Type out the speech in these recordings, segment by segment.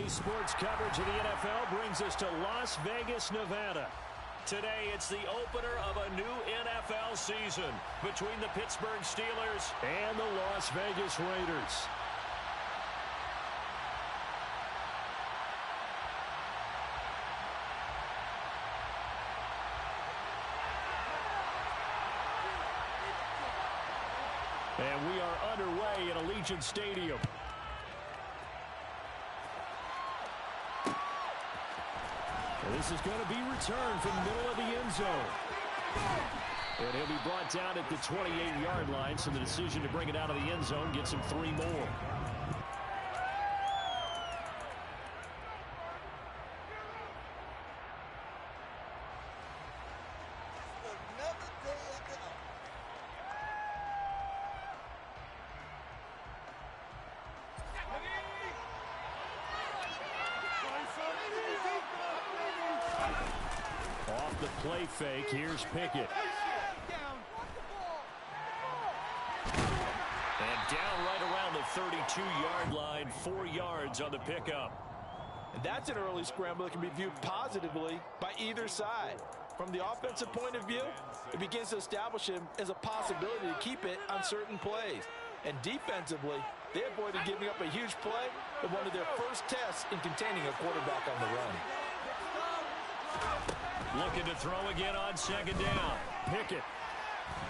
Today's sports coverage of the NFL brings us to Las Vegas, Nevada. Today, it's the opener of a new NFL season between the Pittsburgh Steelers and the Las Vegas Raiders. And we are underway at Allegiant Stadium. This is going to be returned from the middle of the end zone. And he'll be brought down at the 28-yard line, so the decision to bring it out of the end zone gets him 3 more. Off the play fake, here's Pickett. And down right around the 32-yard line, 4 yards on the pickup. And that's an early scramble that can be viewed positively by either side. From the offensive point of view, it begins to establish him as a possibility to keep it on certain plays. And defensively, they avoided giving up a huge play in one of their first tests in containing a quarterback on the run. Looking to throw again on second down. Pickett.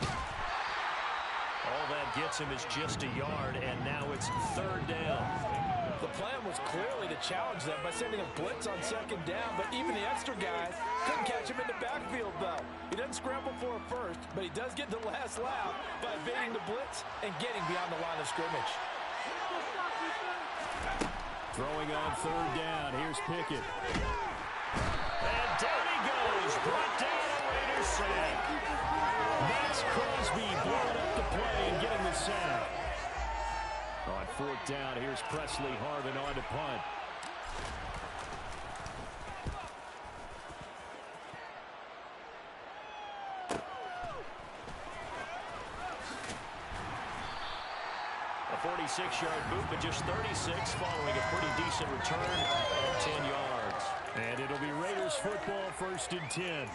All that gets him is just a yard, and now it's third down. The plan was clearly to challenge them by sending a blitz on second down, but even the extra guy couldn't catch him in the backfield, though. He doesn't scramble for a first, but he does get the last laugh by evading the blitz and getting beyond the line of scrimmage. Throwing on third down. Here's Pickett. And down he goes. Brought down a Raiders sack. Max Crosby blowing up the play and getting the sack. On fourth down, here's Presley Harvin on to punt. A 46-yard boot, but just 36 following a pretty decent return and 10 yards. And it'll be Raiders football, 1st and 10.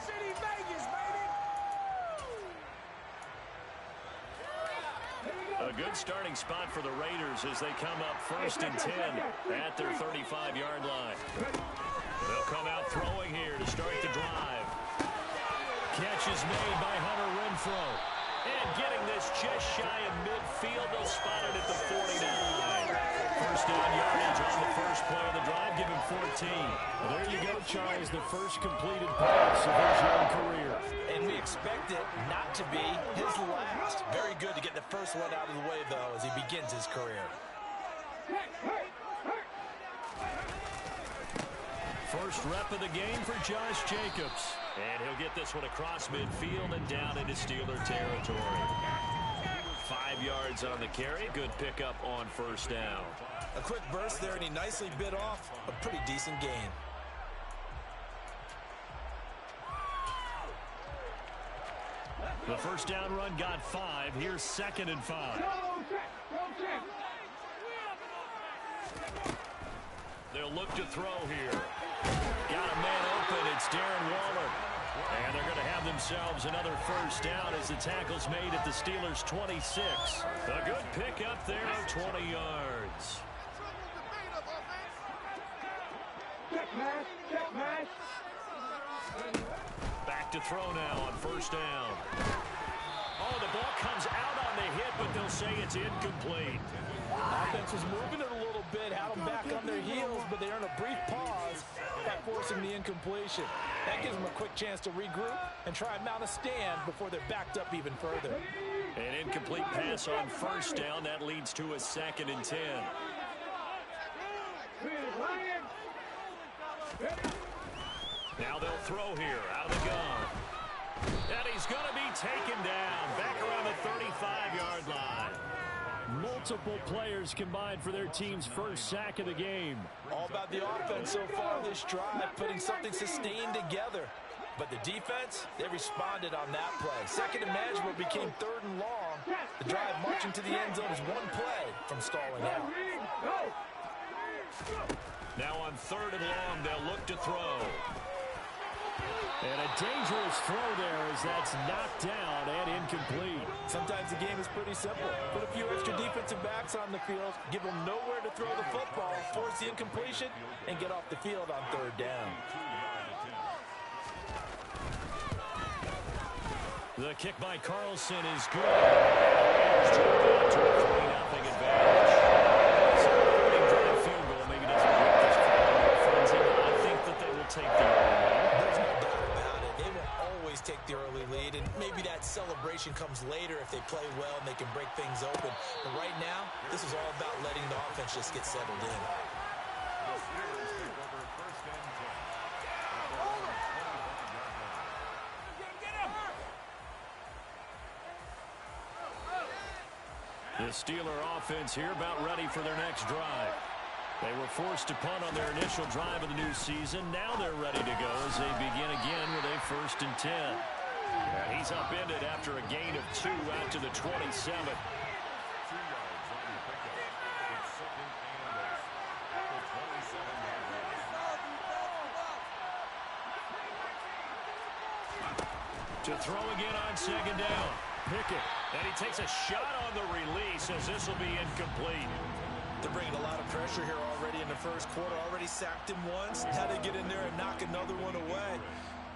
A good starting spot for the Raiders as they come up 1st and 10 at their 35-yard line. They'll come out throwing here to start the drive. Catch is made by Hunter Renfrow. And getting this just shy of midfield, they'll spot it at the 49. First down yardage on the first play of the drive, give him 14. Well, there you go, Charles, the first completed pass of his young career. And we expect it not to be his last. Very good to get the first one out of the way, though, as he begins his career. First rep of the game for Josh Jacobs. And he'll get this one across midfield and down into Steeler territory. 5 yards on the carry. Good pickup on first down. A quick burst there, and he nicely bit off a pretty decent gain. The first down run got 5. Here's 2nd and 5. They'll look to throw here. Got a man open. It's Darren Waller. And they're going to have themselves another first down as the tackle's made at the Steelers' 26. A good pickup there of 20 yards. Back to throw now on first down. Oh, the ball comes out on the hit, but they'll say it's incomplete. Offense was moving it a little bit, had them back on their heels, but they earn a brief pause by forcing the incompletion. That gives them a quick chance to regroup and try and mount a stand before they're backed up even further. An incomplete pass on first down. That leads to a 2nd and 10. Now they'll throw here out of the gun. And he's going to be taken down back around the 35-yard line. Multiple players combined for their team's first sack of the game. All about the offense so far this drive, putting something sustained together. But the defense, they responded on that play. Second and manageable became 3rd and long. The drive marching to the end zone is one play from stalling out. Now on 3rd and long, they'll look to throw. And a dangerous throw there as that's knocked down and incomplete. Sometimes the game is pretty simple. Put a few extra defensive backs on the field, give them nowhere to throw the football, force the incompletion, and get off the field on 3rd down. The kick by Carlson is good. Bears drop out to a 3-0 advantage. So the opening drive field goal maybe doesn't get this crowd in a frenzy. I think that they will take the early lead. There's no doubt about it. They will always take the early lead, and maybe that celebration comes later if they play well and they can break things open. But right now, this is all about letting the offense just get settled in. The Steeler offense here about ready for their next drive. They were forced to punt on their initial drive of the new season. Now they're ready to go as they begin again with a 1st and 10. And he's upended after a gain of 2 out to the 27. To throw again on 2nd down. Pickett. And he takes a shot on the release as this will be incomplete. They're bringing a lot of pressure here already in the first quarter. Already sacked him once. Had to get in there and knock another one away.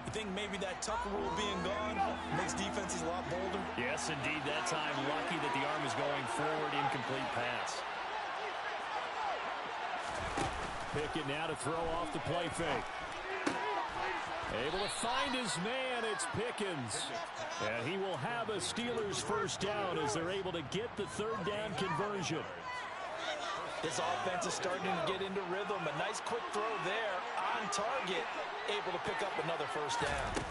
You think maybe that Tucker rule being gone makes defenses a lot bolder? Yes, indeed. That time, lucky that the arm is going forward. Incomplete pass. Pickett now to throw off the play fake. Able to find his man. It's Pickens. And he will have a Steelers 1st down as they're able to get the 3rd down conversion. This offense is starting to get into rhythm. A nice quick throw there on target. Able to pick up another 1st down.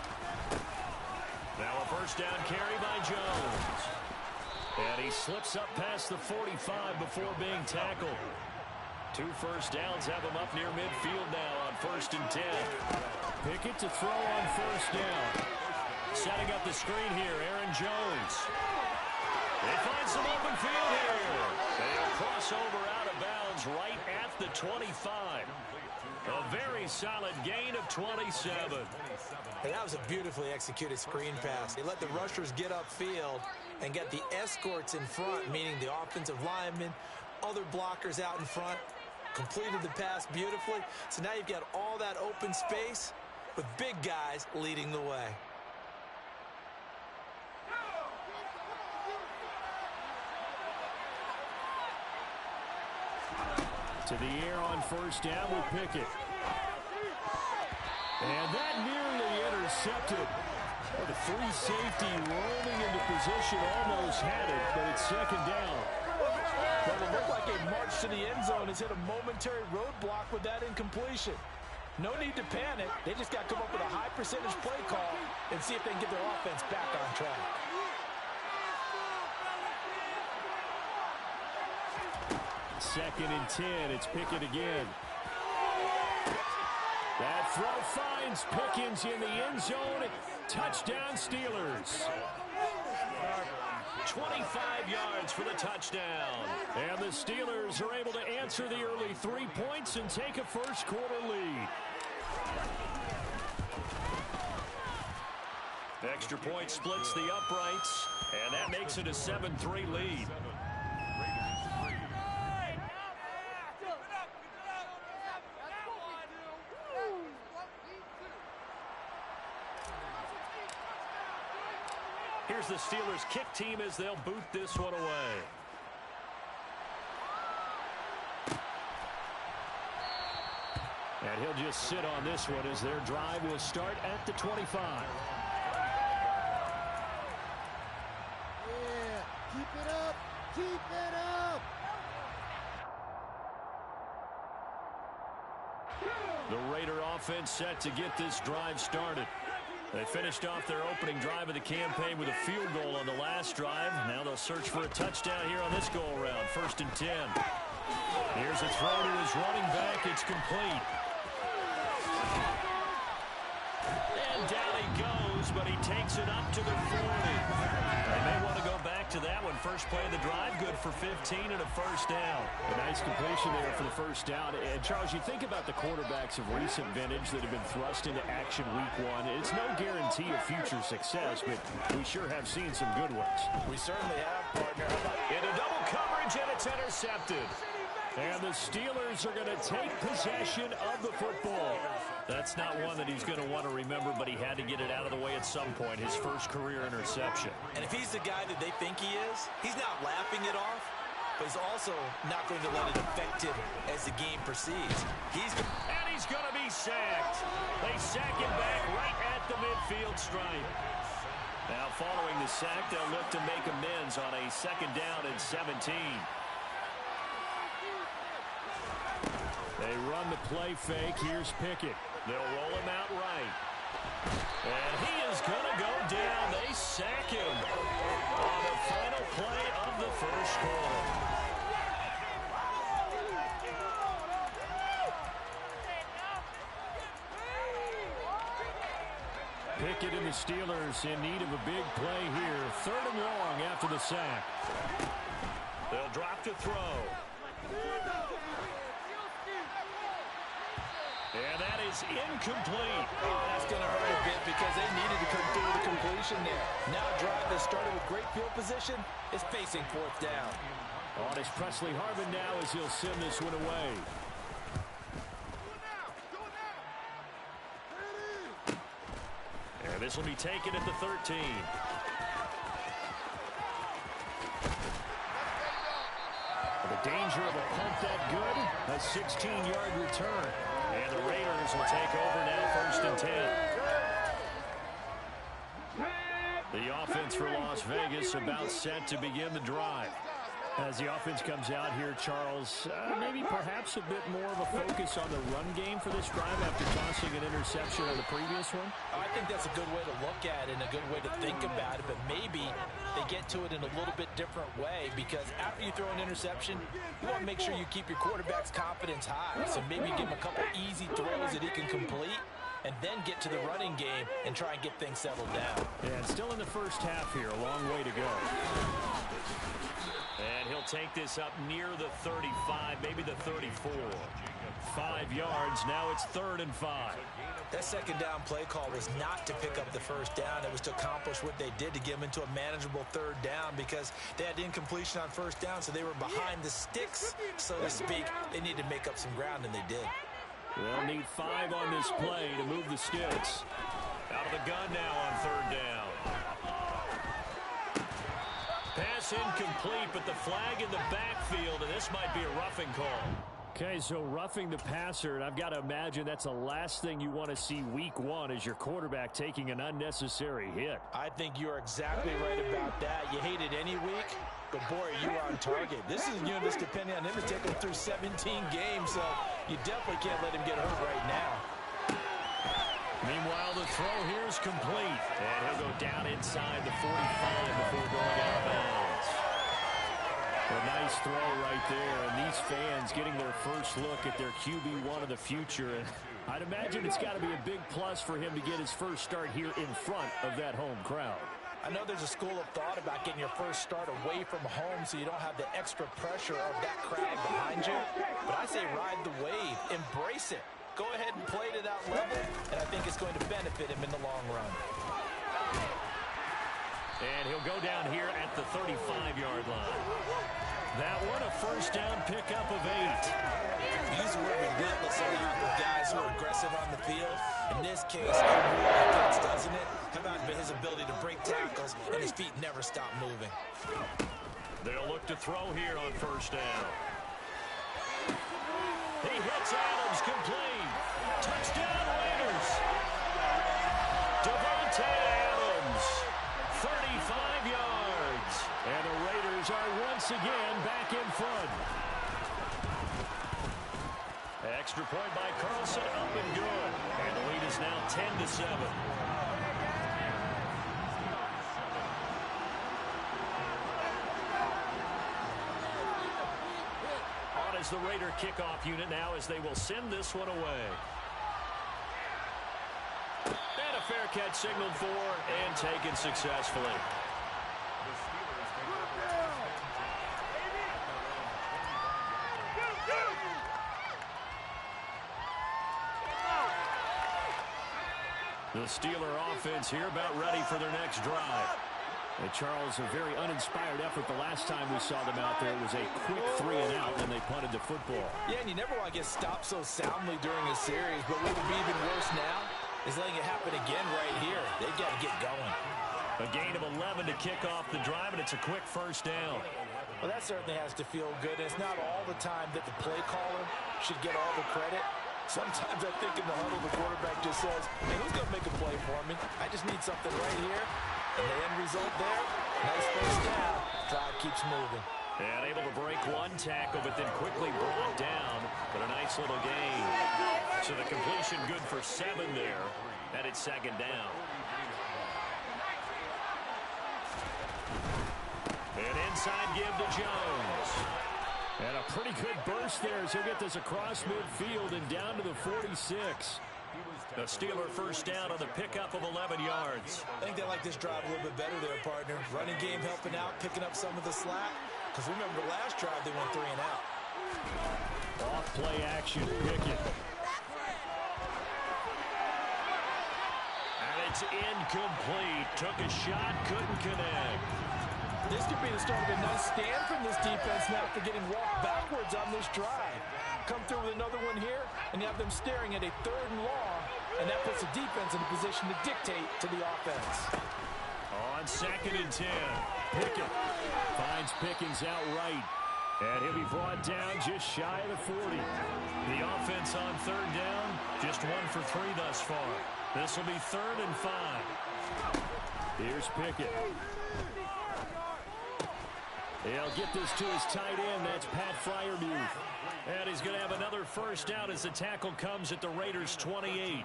Now a 1st down carry by Jones. And he slips up past the 45 before being tackled. 2 1st downs have him up near midfield now on 1st and 10. Pickett to throw on 1st down. Setting up the screen here, Aaron Jones. They find some open field here. They'll cross over out of bounds right at the 25. A very solid gain of 27. Hey, that was a beautifully executed screen pass. They let the rushers get upfield and get the escorts in front, meaning the offensive linemen, other blockers out in front. Completed the pass beautifully. So now you've got all that open space with big guys leading the way. To the air on 1st down with Pickett. And that nearly intercepted. Oh, the free safety rolling into position, almost had it, but it's 2nd down. Well, it looked like a march to the end zone has hit a momentary roadblock with that incompletion. No need to panic. They just got to come up with a high percentage play call and see if they can get their offense back on track. Second and 10. It's Pickett again. That throw finds Pickens in the end zone. Touchdown, Steelers. 25 yards for the touchdown. And the Steelers are able to answer the early 3 points and take a first quarter lead. Extra point splits the uprights, and that makes it a 7-3 lead. Here's the Steelers kick team as they'll boot this one away. And he'll just sit on this one as their drive will start at the 25. Yeah, keep it up, keep it up. The Raider offense set to get this drive started. They finished off their opening drive of the campaign with a field goal on the last drive. Now they'll search for a touchdown here on this go-around. 1st and 10. Here's a throw to his running back. It's complete. And down he goes yards, but he takes it up to the 40. They may want to go back to that one. First play of the drive, good for 15 and a first down. A nice completion there for the first down. And, Charles, you think about the quarterbacks of recent vintage that have been thrust into action week one. It's no guarantee of future success, but we sure have seen some good ones. We certainly have, partner. Into double coverage, and it's intercepted. And the Steelers are going to take possession of the football. That's not one that he's going to want to remember, but he had to get it out of the way at some point, his first career interception. And if he's the guy that they think he is, he's not laughing it off, but he's also not going to let it affect him as the game proceeds. And he's going to be sacked. They sack him back right at the midfield stripe. Now, following the sack, they'll look to make amends on a second down and 17. They run the play fake. Here's Pickett. They'll roll him out right. And he is going to go down. They sack him on the final play of the first quarter. Pickett and the Steelers in need of a big play here. 3rd and long after the sack. They'll drop to throw. And that is incomplete. Oh, that's going to hurt a bit because they needed to come through the completion there. Now a drive that started with great field position is facing 4th down. On is Presley Harvin now as he'll send this one away. And this will be taken at the 13. The danger of a punt that good. A 16-yard return. And the Raiders will take over now, 1st and 10. The offense for Las Vegas about set to begin the drive. As the offense comes out here, Charles, maybe perhaps a bit more of a focus on the run game for this drive after tossing an interception on the previous one? I think that's a good way to look at it and a good way to think about it, but maybe they get to it in a little bit different way because after you throw an interception, you want to make sure you keep your quarterback's confidence high. So maybe give him a couple easy throws that he can complete and then get to the running game and try and get things settled down. And still in the first half here, a long way to go. And he'll take this up near the 35, maybe the 34. 5 yards. Now it's 3rd and 5. That second down play call was not to pick up the first down. It was to accomplish what they did to get them into a manageable 3rd down because they had incompletion on first down, so they were behind the sticks, so to speak. They needed to make up some ground, and they did. They'll need 5 on this play to move the sticks. Out of the gun now on 3rd down. Pass incomplete, but the flag in the backfield, and this might be a roughing call. Okay, so roughing the passer, and I've got to imagine that's the last thing you want to see week one as your quarterback taking an unnecessary hit. I think you're exactly right about that. You hate it any week, but boy, you are on target. This is a unit that's depending on him to take him through 17 games, so you definitely can't let him get hurt right now. Meanwhile, the throw here is complete. And he'll go down inside the 45 before going out of bounds. A nice throw right there, and these fans getting their first look at their QB1 of the future. And I'd imagine it's got to be a big plus for him to get his first start here in front of that home crowd. I know there's a school of thought about getting your first start away from home so you don't have the extra pressure of that crowd behind you. But I say ride the wave. Embrace it. Go ahead and play to that level, and I think it's going to benefit him in the long run. And he'll go down here at the 35-yard line. That one, a first down pickup of 8. He's relentless around the guys who are aggressive on the field. In this case, it really fits, doesn't it? How about his ability to break tackles and his feet never stop moving? They'll look to throw here on first down. He hits Adams, complete. Touchdown, Raiders. Davante Adams, 35 yards. And the Raiders are once again back in front. Extra point by Carlson, up and good. And the lead is now 10-7. On is the Raider kickoff unit now as they will send this one away. And a fair catch signaled for and taken successfully. The Steeler offense here about ready for their next drive. And Charles, a very uninspired effort the last time we saw them out there. It was a quick 3 and out, and they punted the football. Yeah, and you never want to get stopped so soundly during a series, but what would be even worse now is letting it happen again right here. They've got to get going. A gain of 11 to kick off the drive, and it's a quick first down. Well, that certainly has to feel good. It's not all the time that the play caller should get all the credit. Sometimes I think in the huddle, the quarterback just says, hey, who's going to make a play for me? I just need something right here. And the end result there, nice first down. Drive keeps moving. And able to break one tackle, but then quickly brought down. But a nice little gain. So the completion good for 7 there. And it's second down. An inside give to Jones. And a pretty good burst there as he'll get this across midfield and down to the 46. The Steeler first down on the pickup of 11 yards. I think they like this drive a little bit better there, partner. Running game helping out, picking up some of the slack. Because remember, the last drive, they went 3 and out. Off play action, Pickett. And it's incomplete. Took a shot, couldn't connect. This could be the start of a nice stand from this defense now after getting walked backwards on this drive. Come through with another one here, and you have them staring at a 3rd and long, and that puts the defense in a position to dictate to the offense. On 2nd and 10. Pickett finds Pickens outright, and he'll be brought down just shy of the 40. The offense on 3rd down, just 1 for 3 thus far. This will be 3rd and 5. Here's Pickett. He'll get this to his tight end. That's Pat Freiermuth. And he's going to have another first down as the tackle comes at the Raiders' 28.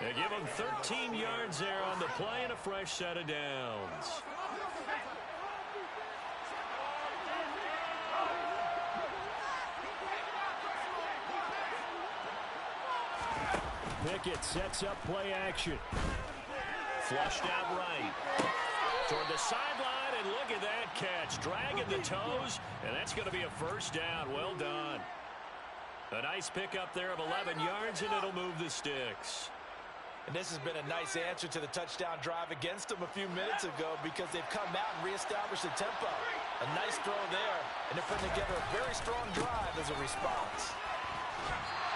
They give him 13 yards there on the play and a fresh set of downs. Pickett sets up play action. Flushed out right. Toward the sideline, and look at that catch. Dragging the toes, and that's going to be a first down. Well done. A nice pickup there of 11 yards, and it'll move the sticks. And this has been a nice answer to the touchdown drive against them a few minutes ago because they've come out and reestablished the tempo. A nice throw there, and they're putting together a very strong drive as a response.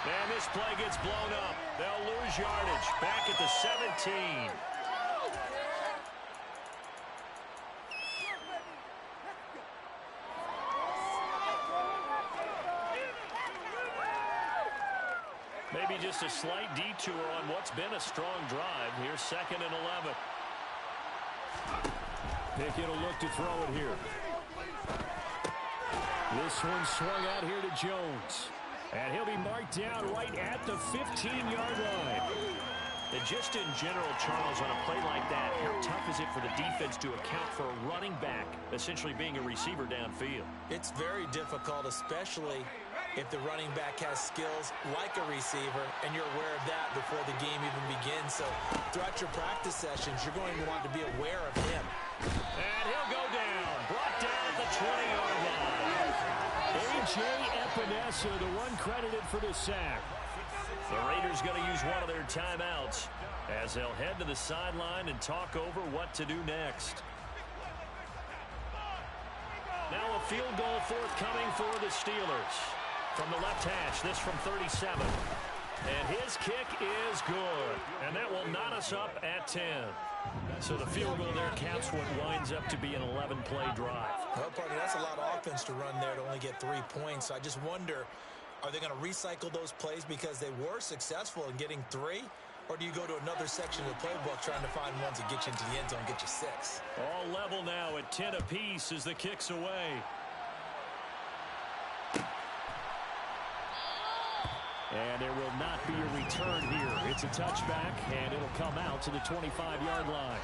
And this play gets blown up. They'll lose yardage. Back at the 17. Maybe just a slight detour on what's been a strong drive. Here's 2nd and 11. Pickett will look to throw it here. This one swung out here to Jones. And he'll be marked down right at the 15-yard line. And just in general, Charles, on a play like that, how tough is it for the defense to account for a running back essentially being a receiver downfield? It's very difficult, especially if the running back has skills like a receiver, and you're aware of that before the game even begins. So throughout your practice sessions, you're going to want to be aware of him. And he'll go down. Brought down at the 20-yard line. A.J. Epinesa, the one credited for the sack. The Raiders going to use one of their timeouts as they'll head to the sideline and talk over what to do next. Now a field goal forthcoming for the Steelers. From the left hash, this from 37. And his kick is good. And that will knot us up at 10. So the field goal there caps what winds up to be an 11-play drive. Well, partner, that's a lot of offense to run there to only get 3 points. So I just wonder, are they going to recycle those plays because they were successful in getting 3? Or do you go to another section of the playbook trying to find ones that get you into the end zone and get you 6? All level now at 10 apiece as the kick's away. And there will not be a return here. It's a touchback, and it'll come out to the 25-yard line.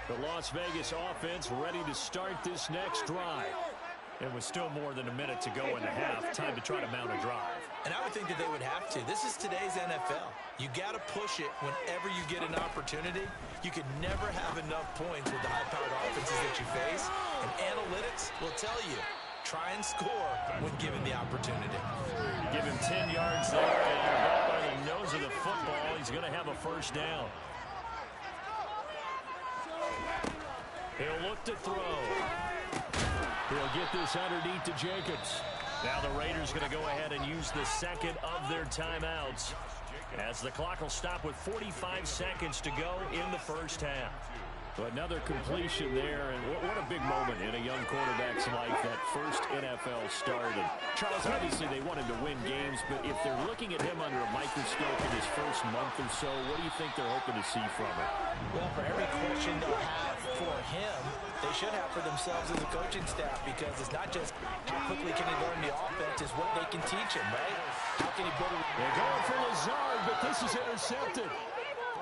The Las Vegas offense ready to start this next drive. And with still more than a minute to go in the half, time to try to mount a drive. And I would think that they would have to. This is today's NFL. You got to push it whenever you get an opportunity. You can never have enough points with the high-powered offenses that you face. And analytics will tell you, try and score when given the opportunity. Give him 10 yards there, and right by the nose of the football, he's going to have a first down. He'll look to throw. He'll get this underneath to Jacobs. Now the Raiders going to go ahead and use the second of their timeouts as the clock will stop with 45 seconds to go in the first half. Another completion there, and what a big moment in a young quarterback's life, that first NFL start. And Charles, obviously they want him to win games, but if they're looking at him under a microscope in his first month or so, what do you think they're hoping to see from it? Well, for every question they'll have for him, they should have for themselves as a coaching staff, because it's not just how quickly can he learn the offense, it's what they can teach him, right? How can he build it? They're going for Lazard, but this is intercepted.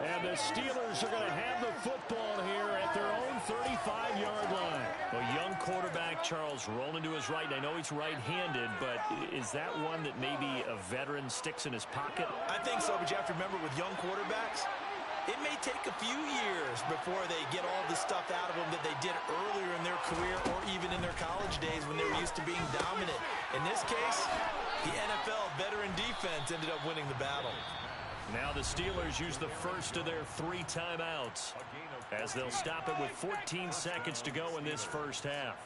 And the Steelers are going to have the football here at their own 35-yard line. A young quarterback, Charles, rolling to his right. I know he's right-handed, but is that one that maybe a veteran sticks in his pocket? I think so, but you have to remember with young quarterbacks, it may take a few years before they get all the stuff out of them that they did earlier in their career or even in their college days when they were used to being dominant. In this case, the NFL veteran defense ended up winning the battle. Now the Steelers use the first of their 3 timeouts as they'll stop it with 14 seconds to go in this first half.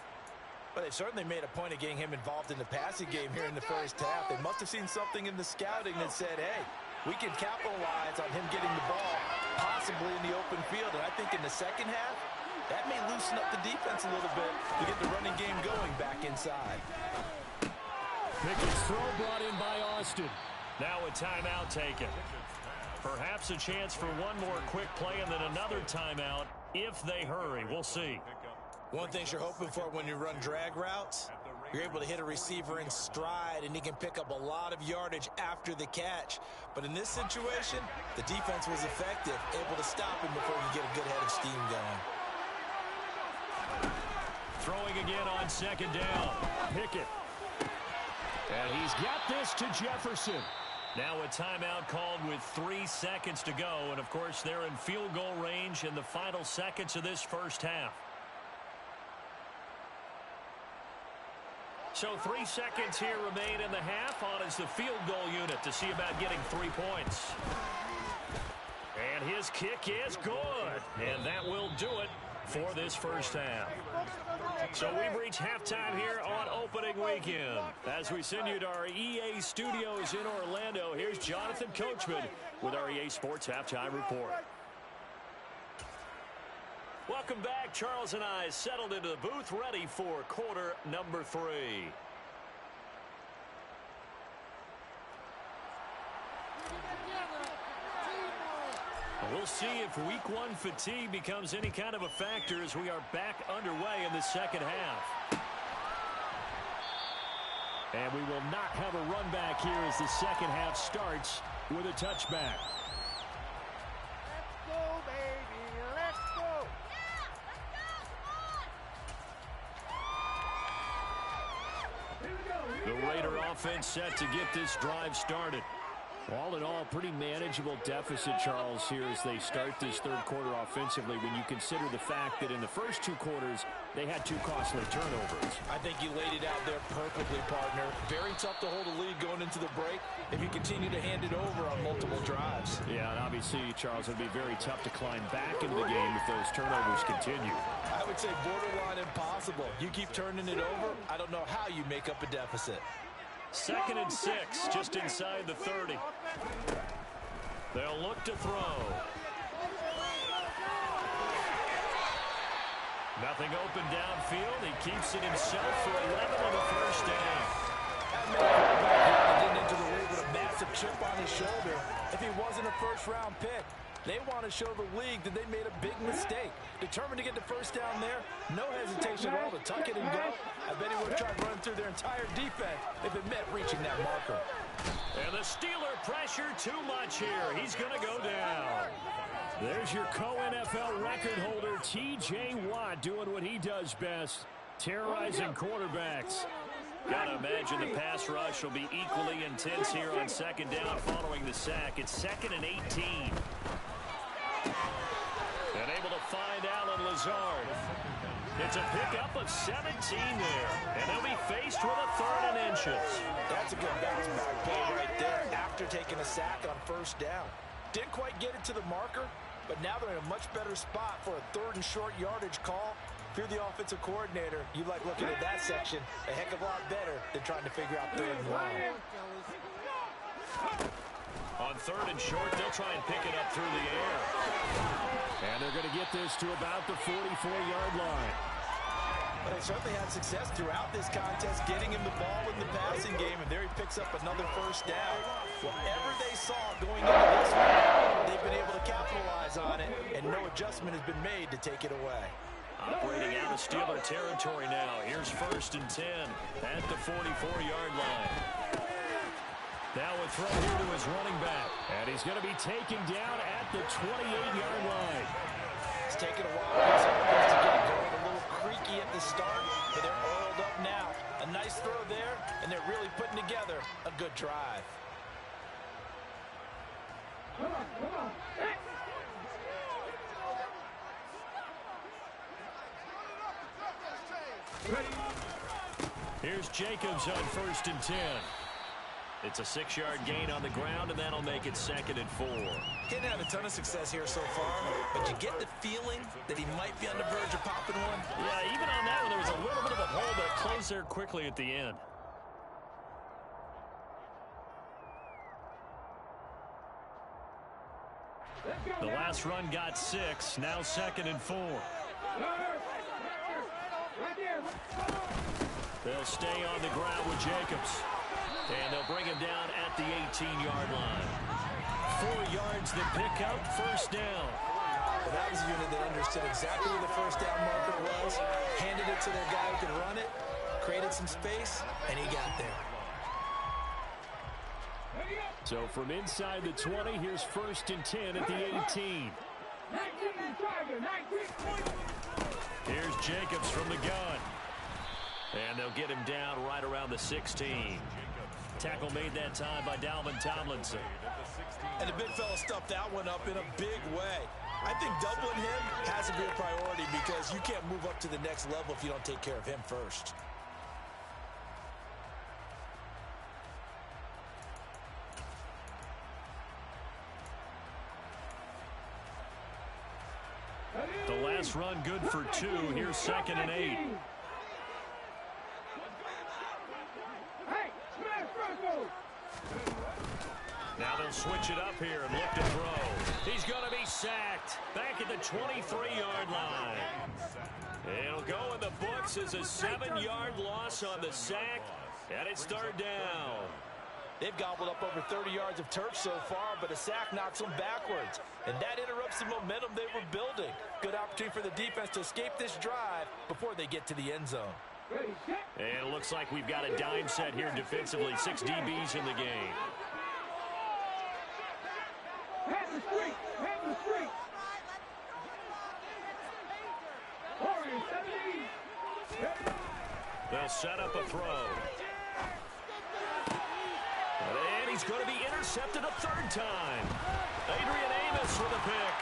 But they certainly made a point of getting him involved in the passing game here in the first half. They must have seen something in the scouting that said, hey, we can capitalize on him getting the ball possibly in the open field. And I think in the second half, that may loosen up the defense a little bit to get the running game going back inside. Pickett's throw brought in by Austin. Now a timeout taken. Perhaps a chance for one more quick play and then another timeout if they hurry. We'll see. One thing you're hoping for when you run drag routes, you're able to hit a receiver in stride and he can pick up a lot of yardage after the catch. But in this situation, the defense was effective, able to stop him before he get a good head of steam going. Throwing again on second down. Pickett. And he's got this to Jefferson. Now a timeout called with 3 seconds to go. And, of course, they're in field goal range in the final seconds of this first half. So 3 seconds here remain in the half. On is the field goal unit to see about getting 3 points. And his kick is good. And that will do it for this first half. So we've reached halftime here on opening weekend. As we send you to our EA studios in Orlando, here's Jonathan Coachman with our EA Sports Halftime Report. Welcome back. Charles and I settled into the booth ready for quarter number 3. We'll see if week 1 fatigue becomes any kind of a factor as we are back underway in the second half. And we will not have a run back here as the second half starts with a touchback. Let's go, baby. Let's go. The Raider offense set to get this drive started. All in all, pretty manageable deficit, Charles, here as they start this third quarter offensively when you consider the fact that in the first 2 quarters, they had 2 costly turnovers. I think you laid it out there perfectly, partner. Very tough to hold a lead going into the break if you continue to hand it over on multiple drives. Yeah, and obviously, Charles, it would be very tough to climb back into the game if those turnovers continue. I would say borderline impossible. You keep turning it over, I don't know how you make up a deficit. 2nd and 6, just inside the 30. They'll look to throw. Nothing open downfield. He keeps it himself for 11 on the first down. Getting into the league with a massive chip on his shoulder. If he wasn't a first-round pick, they want to show the league that they made a big mistake. Determined to get the first down there. No hesitation at all to tuck it and go. I bet he would have tried running through their entire defense if it meant reaching that marker. And the Steeler pressure too much here. He's going to go down. There's your co-NFL record holder, T.J. Watt, doing what he does best, terrorizing quarterbacks. Gotta imagine the pass rush will be equally intense here on second down following the sack. It's 2nd and 18. And able to find Allen Lazard. It's a pickup of 17 there. And they'll be faced with a 3rd and inches. That's a good bounce back play right there after taking a sack on first down. Didn't quite get it to the marker, but now they're in a much better spot for a 3rd and short yardage call. If you're the offensive coordinator, you like looking at that section a heck of a lot better than trying to figure out 3rd and long. On 3rd and short, they'll try and pick it up through the air. And they're going to get this to about the 44-yard line. But they certainly had success throughout this contest, getting him the ball in the passing game, and there he picks up another first down. Whatever they saw going into this one, they've been able to capitalize on it, and no adjustment has been made to take it away. Operating out of Steeler territory now. Here's 1st and 10 at the 44-yard line. Now a throw here to his running back. And he's going to be taken down at the 28-yard line. It's taken a while for this offense to get going. A little creaky at the start, but they're oiled up now. A nice throw there, and they're really putting together a good drive. Here's Jacobs on 1st and 10. It's a 6-yard gain on the ground, and that'll make it 2nd and 4. He didn't have a ton of success here so far, but you get the feeling that he might be on the verge of popping one. Yeah, even on that one, there was a little bit of a hole, but it closed there quickly at the end. The last run got 6, now 2nd and 4. They'll stay on the ground with Jacobs. And they'll bring him down at the 18-yard line. 4 yards that pick up, first down. Well, that was a unit that understood exactly where the first down marker was, handed it to their guy who could run it, created some space, and he got there. So from inside the 20, here's 1st and 10 at the 18. Here's Jacobs from the gun. And they'll get him down right around the 16. Tackle made that time by Dalvin Tomlinson. And the big fella stuffed that one up in a big way. I think doubling him has to be a priority because you can't move up to the next level if you don't take care of him first. The last run good for 2. Here's 2nd and 8. Now they'll switch it up here and look to throw. He's going to be sacked back at the 23-yard line. It'll go in the books as a 7-yard loss on the sack, and it's 3rd down. They've gobbled up over 30 yards of turf so far, but a sack knocks them backwards. And that interrupts the momentum they were building. Good opportunity for the defense to escape this drive before they get to the end zone. And it looks like we've got a dime set here defensively. 6 DBs in the game. They'll set up a throw. And he's going to be intercepted a 3rd time. Adrian Amos with a pick.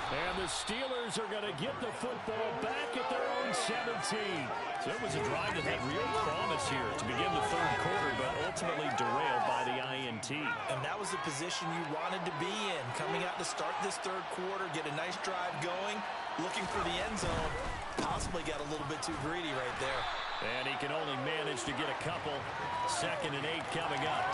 And the Steelers are going to get the football back at their own 17. So it was a drive that had real promise here to begin the 3rd quarter, but ultimately derailed by the INT. And that was the position you wanted to be in. Coming out to start this 3rd quarter, get a nice drive going, looking for the end zone. Possibly got a little bit too greedy right there. And he can only manage to get a couple. 2nd and 8 coming up.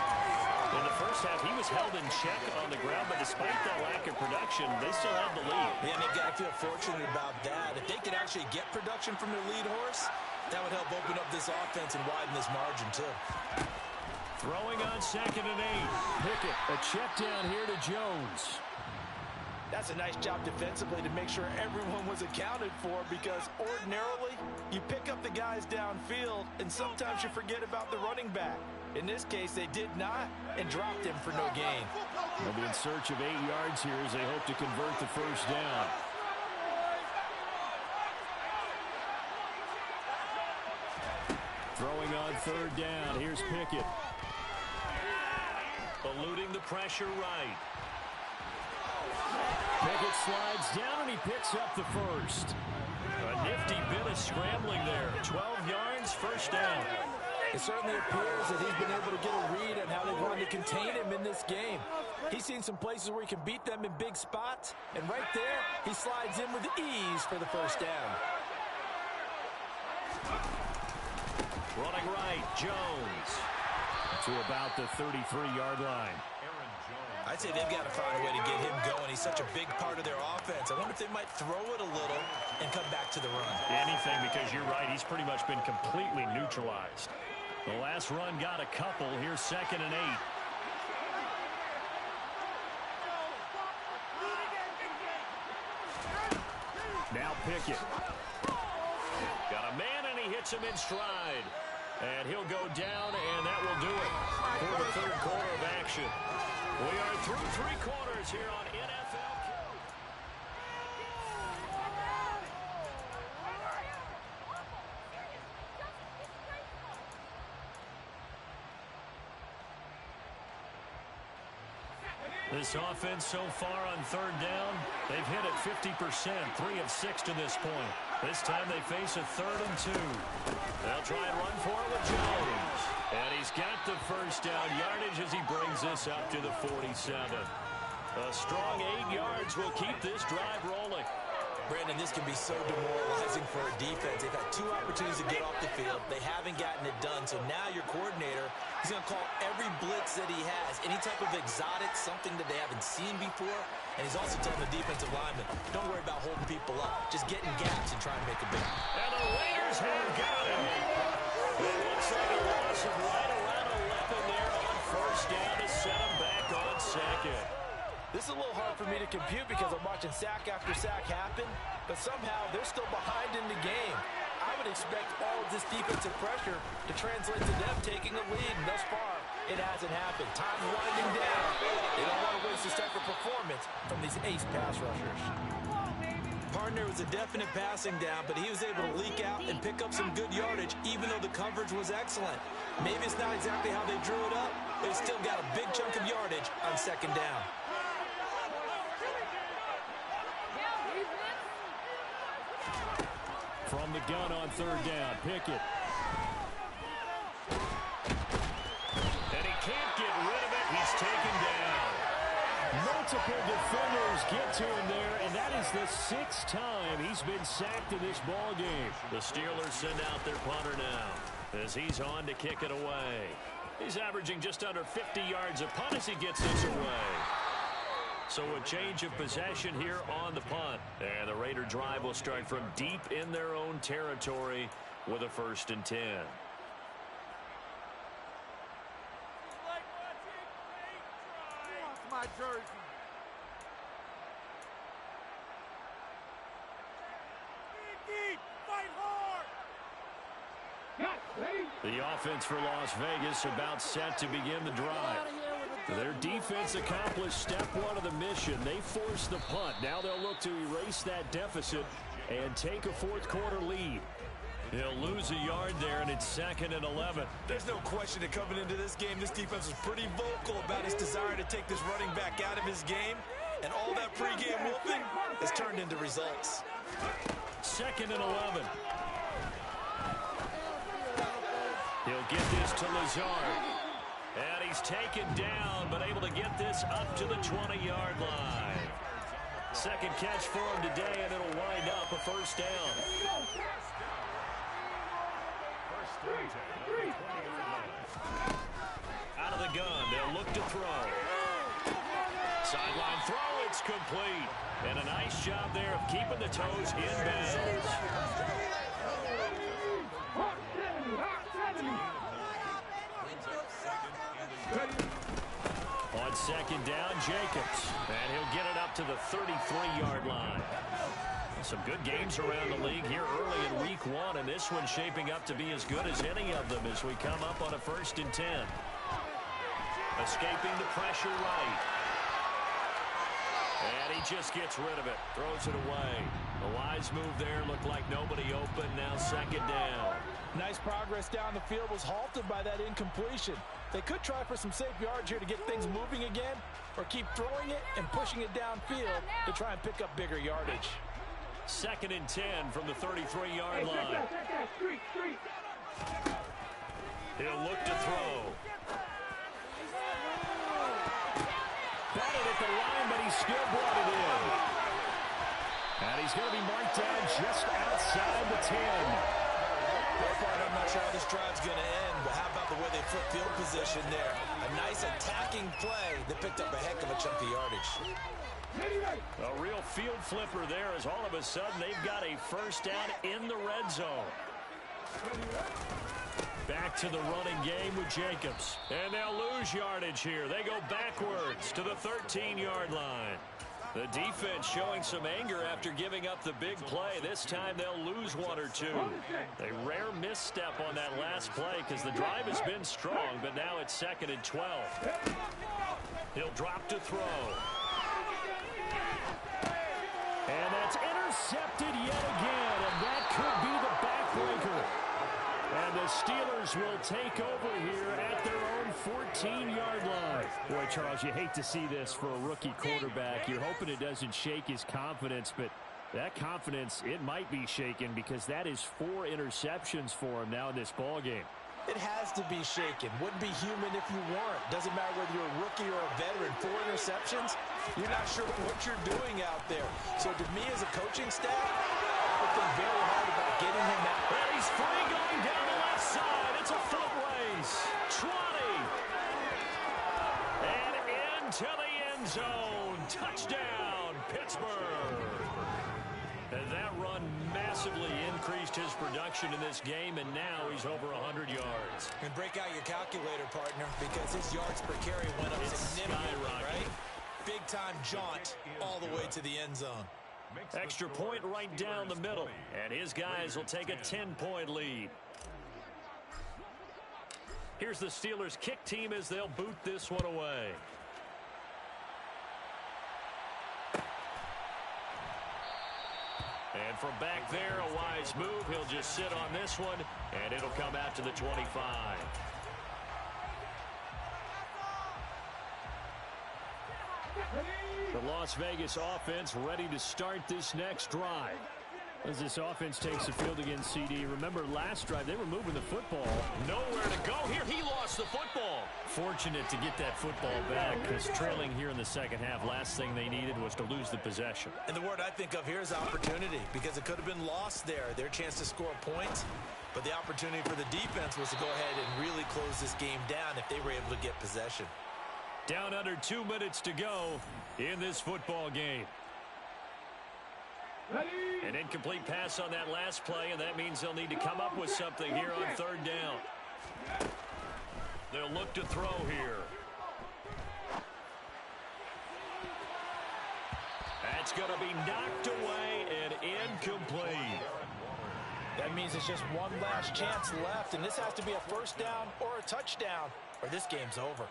In the first half, he was held in check on the ground, but despite that lack of production, they still have the lead. Yeah, and they've got to feel fortunate about that. If they could actually get production from their lead horse, that would help open up this offense and widen this margin, too. Throwing on 2nd and 8. Pickett, a check down here to Jones. That's a nice job defensively to make sure everyone was accounted for, because ordinarily you pick up the guys downfield and sometimes you forget about the running back. In this case, they did not and dropped him for no gain. They'll be in search of 8 yards here as they hope to convert the first down. Throwing on third down. Here's Pickett. Eluding the pressure right. Pickett slides down, and he picks up the first. A nifty bit of scrambling there. 12 yards, first down. It certainly appears that he's been able to get a read on how they wanted to contain him in this game. He's seen some places where he can beat them in big spots, and right there, he slides in with ease for the first down. Running right, Jones. To about the 33-yard line. I'd say they've got to find a way to get him going. He's such a big part of their offense. I wonder if they might throw it a little and come back to the run. Anything, because you're right. He's pretty much been completely neutralized. The last run got a couple. Here's 2nd and 8. Now Pickett. Got a man, and he hits him in stride. And he'll go down, and that will do it for the third quarter of action. We are through 3 quarters here on NFL. This offense so far on third down, they've hit it 50%, 3 of 6 to this point. This time they face a 3rd and 2. They'll try and run for it with Jones. And he's got the first down yardage as he brings this up to the 47. A strong 8 yards will keep this drive rolling. Brandon, this can be so demoralizing for a defense. They've had 2 opportunities to get off the field. They haven't gotten it done. So now your coordinator, he's going to call every blitz that he has, any type of exotic, something that they haven't seen before. And he's also telling the defensive lineman, don't worry about holding people up. Just get in gaps and try and make a big. And the Raiders have got him. It looks like a loss of right around 11 there on first down to set him back on 2nd. This is a little hard for me to compute because I'm watching sack after sack happen, but somehow they're still behind in the game. I would expect all of this defensive pressure to translate to them taking a lead, and thus far, it hasn't happened. Time's winding down. They don't want to waste this type of performance from these ace pass rushers. Partner was a definite passing down, but he was able to leak out and pick up some good yardage, even though the coverage was excellent. Maybe it's not exactly how they drew it up, but it's still got a big chunk of yardage on 2nd down. From the gun on 3rd down, Pickett. And he can't get rid of it. He's taken down. Multiple defenders get to him there, and that is the 6th time he's been sacked in this ball game. The Steelers send out their punter now as he's on to kick it away. He's averaging just under 50 yards a punt as he gets this away. So a change of possession here on the punt. And the Raider drive will start from deep in their own territory with a 1st and 10. My jersey. Fight hard. The offense for Las Vegas about set to begin the drive. Their defense accomplished step 1 of the mission. They forced the punt. Now they'll look to erase that deficit and take a 4th quarter lead. He'll lose a yard there, and it's 2nd and 11. There's no question that coming into this game, this defense was pretty vocal about his desire to take this running back out of his game. And all that pregame whooping has turned into results. 2nd and 11. He'll get this to Lazard. And he's taken down, but able to get this up to the 20-yard line. 2nd catch for him today, and it'll wind up a 1st down. Out of the gun, they'll look to throw. Sideline throw, it's complete. And a nice job there of keeping the toes in bounds. On 2nd down, Jacobs. And he'll get it up to the 33-yard line. Some good games around the league here early in week 1, and this one's shaping up to be as good as any of them as we come up on a 1st and 10. Escaping the pressure right. And he just gets rid of it. Throws it away. A wise move there. Looked like nobody open. Now 2nd down. Nice progress down the field was halted by that incompletion. They could try for some safe yards here to get things moving again, or keep throwing it and pushing it downfield to try and pick up bigger yardage. 2nd and 10 from the 33-yard line. He'll look to throw. Batted at the line, but he still brought it in. And he's going to be marked down just outside the 10. I'm not sure how this drive's going to end, but how about the way they flip field position there? A nice attacking play that picked up a heck of a chunk of yardage. A real field flipper there, as all of a sudden they've got a first down in the red zone. Back to the running game with Jacobs. And they'll lose yardage here. They go backwards to the 13-yard line. The defense showing some anger after giving up the big play. This time they'll lose one or two. A rare misstep on that last play because the drive has been strong, but now it's 2nd and 12. He'll drop to throw. And that's intercepted yet again, and that could be the backbreaker. And the Steelers will take over here at their own 14-yard line. Boy, Charles, you hate to see this for a rookie quarterback. You're hoping it doesn't shake his confidence, but that confidence, it might be shaken because that is 4 interceptions for him now in this ballgame. It has to be shaken. Wouldn't be human if you weren't. Doesn't matter whether you're a rookie or a veteran. 4 interceptions, you're not sure what you're doing out there. So to me as a coaching staff, I would think very hard about getting him out. And he's free going down the left side. It's a foot race. 20. And into the end zone. Touchdown, Pittsburgh. And that run massively increased his production in this game, and now he's over 100 yards. And break out your calculator, partner, because his yards per carry went up significantly, right? Big-time jaunt all the way to the end zone. Extra point right down the middle, and his guys will take a 10-point lead. Here's the Steelers' kick team as they'll boot this one away. And from back there, a wise move. He'll just sit on this one, and it'll come out to the 25. The Las Vegas offense ready to start this next drive. As this offense takes the field against CD. Remember last drive, they were moving the football. Nowhere to go here. He lost the football. Fortunate to get that football back because trailing here in the second half, last thing they needed was to lose the possession. And the word I think of here is opportunity, because it could have been lost there. Their chance to score points. But the opportunity for the defense was to go ahead and really close this game down if they were able to get possession. Down under 2 minutes to go in this football game. An incomplete pass on that last play, and that means they'll need to come up with something here on 3rd down. They'll look to throw here. That's going to be knocked away and incomplete. That means it's just one last chance left, and this has to be a first down or a touchdown, or this game's over.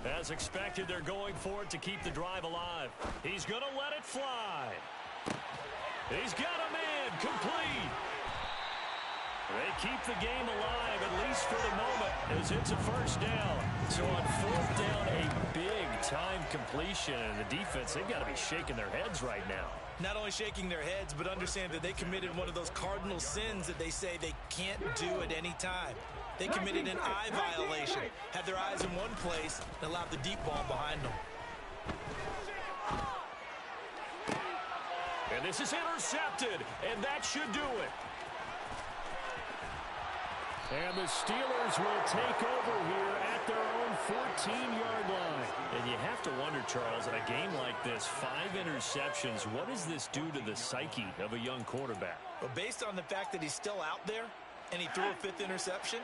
As expected, they're going for it to keep the drive alive. He's going to let it fly. He's got a man complete. They keep the game alive, at least for the moment, as it's a first down. So on 4th down, a big-time completion. And the defense, they've got to be shaking their heads right now. Not only shaking their heads, but understand that they committed one of those cardinal sins that they say they can't do at any time. They committed an eye violation, had their eyes in one place, and allowed the deep ball behind them. And this is intercepted, and that should do it. And the Steelers will take over here at their own 14-yard line. And you have to wonder, Charles, in a game like this, 5 interceptions, what does this do to the psyche of a young quarterback? But based on the fact that he's still out there and he threw a 5th interception,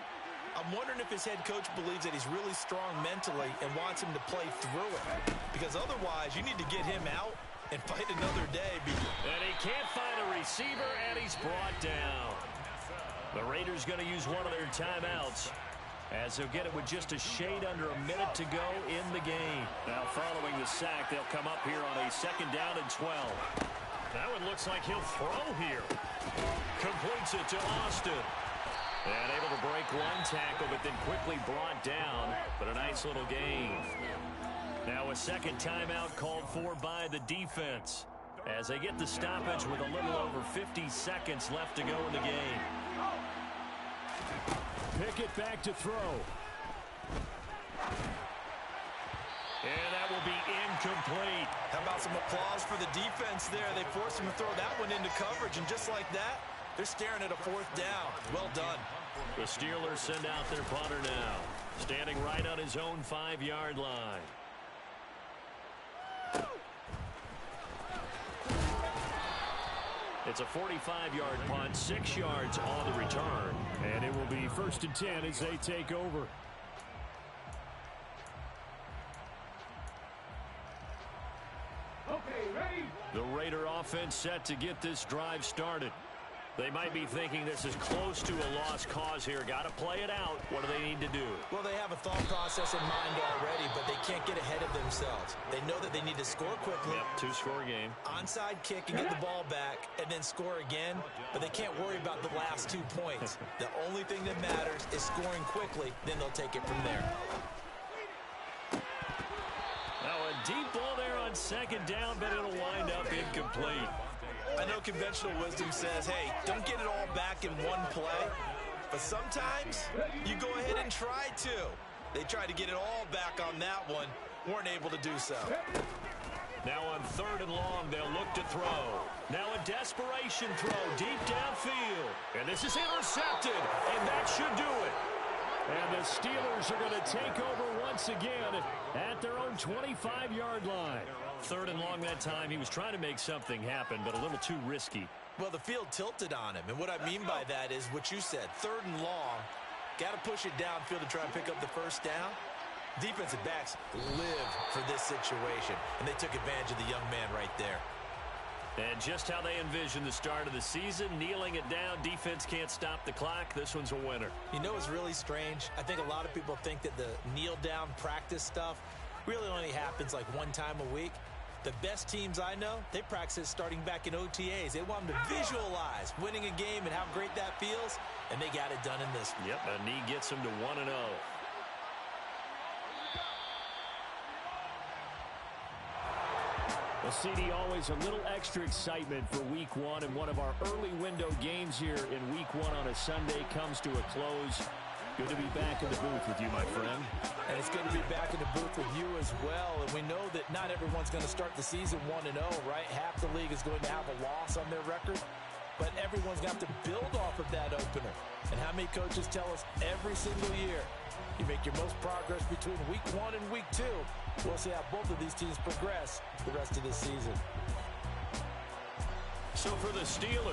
I'm wondering if his head coach believes that he's really strong mentally and wants him to play through it. Because otherwise, you need to get him out and fight another day. And he can't find a receiver, and he's brought down. The Raiders going to use one of their timeouts. as he'll get it with just a shade under a minute to go in the game. Now following the sack, they'll come up here on a 2nd down and 12. Now it looks like he'll throw here. Completes it to Austin. And able to break one tackle, but then quickly brought down. But a nice little gain. Now a second timeout called for by the defense, as they get the stoppage with a little over 50 seconds left to go in the game. Pickett back to throw. And that will be incomplete. How about some applause for the defense there? They forced him to throw that one into coverage, and just like that, they're staring at a 4th down. Well done. The Steelers send out their punter now, standing right on his own 5-yard line. It's a 45-yard punt, 6 yards on the return. And it will be 1st and 10 as they take over. Okay, ready? The Raider offense set to get this drive started. They might be thinking this is close to a lost cause here. Got to play it out. What do they need to do? Well, they have a thought process in mind already, but they can't get ahead of themselves. They know that they need to score quickly. Yep, 2-score game. Onside kick and get the ball back and then score again, but they can't worry about the last 2 points. The only thing that matters is scoring quickly, then they'll take it from there. Now a deep ball there on 2nd down, but it'll wind up incomplete. I know conventional wisdom says, hey, don't get it all back in one play. But sometimes you go ahead and try to. They tried to get it all back on that one. Weren't able to do so. Now on 3rd and long, they'll look to throw. Now a desperation throw deep downfield. And this is intercepted. And that should do it. And the Steelers are going to take over once again at their own 25-yard line. 3rd and long that time. He was trying to make something happen, but a little too risky. Well, the field tilted on him. And what I mean by that is what you said. 3rd and long. Got to push it downfield to try and pick up the 1st down. Defensive backs live for this situation. And they took advantage of the young man right there. And just how they envisioned the start of the season, kneeling it down, defense can't stop the clock. This one's a winner. You know what's really strange? I think a lot of people think that the kneel-down practice stuff really only happens like one time a week. The best teams I know, they practice it starting back in OTAs. They want them to visualize winning a game and how great that feels, and they got it done in this one. Yep, a knee gets them to 1-0. Well, CD, always a little extra excitement for Week 1, and one of our early window games here in Week 1 on a Sunday comes to a close. Good to be back in the booth with you, my friend. And it's good to be back in the booth with you as well. And we know that not everyone's going to start the season 1-0, right? Half the league is going to have a loss on their record. But everyone's got to build off of that opener. And how many coaches tell us every single year, you make your most progress between Week 1 and Week 2. We'll see how both of these teams progress the rest of this season. So for the Steelers,